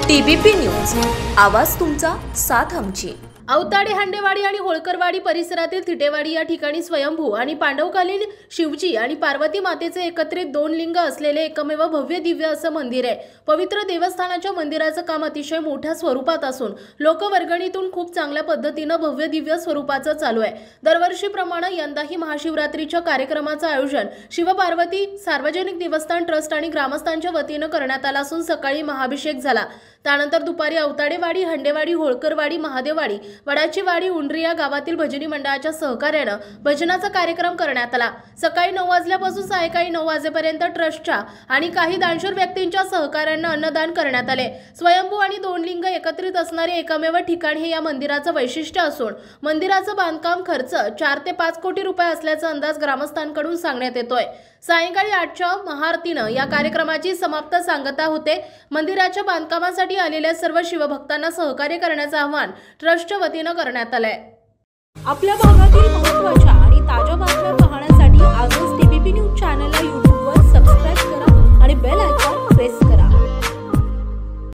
TBP news, आवाज तुमचा, साथ आमची। अवताडे, हांडेवाडी आणि होळकरवाडी परिसरातील थिटेवाडी या ठिकाणी स्वयंभू आणि पांडवकालीन शिवजी आणि पार्वती मातेचे एकत्रित 2 लिंग असलेले एकमेव भव्य दिव्य असं मंदिर आहे। पवित्र देवस्थानाच्या मंदिराचं काम अतिशय मोठ्या स्वरूपात असून लोकवर्गणीतून खूप चांगल्या पद्धतीने भव्य दिव्य स्वरूपाचं चालू आहे। दरवर्षीप्रमाणे यंदाही महाशिवरात्रीच्या कार्यक्रमाचं आयोजन शिवपार्वती सार्वजनिक देवस्थान ट्रस्ट आणि ग्रामस्थांच्या वतीने करण्यात आलं असून सकाळी महाअभिषेक झाला। त्यानंतर दुपारी अवताडेवाडी, हांडेवाडी, होळकरवाडी, महादेववाडी, वडाची वाडी, उंडरी या गावातील भजनी मंडळाच्या सहकार्याने भजनाचा कार्यक्रम करण्यात आला। सकाळी 9 वाजल्यापासून सायंकाळी 9 वाजेपर्यंत ट्रस्टच्या आणि काही दानशूर व्यक्तींच्या सहकार्याने अन्नदान करण्यात आले। स्वयंभू आणि 2 लिंग एकत्रित असणारे एकमेव ठिकाण हे या मंदिराचं वैशिष्ट्य असून मंदिराचं बांधकाम खर्च 4 ते 5 कोटी रुपये असल्याचा अंदाज ग्रामस्थांकडून सांगण्यात येतोय। सायंकाळी 8च्या महाआरतीनं या कार्यक्रमाची समाप्त सांगता होते। मंदिराच्या बांधकामासाठी आलेल्या सर्व शिवभक्तांना सहकार्य करण्याचं आवाहन ट्रस्टच्या वतीनं करण्यात आलंय। आपल्या भागातील महत्त्वाच्या आणि ताज्या बातम्या पाहण्यासाठी आजच टीबीपी न्यूज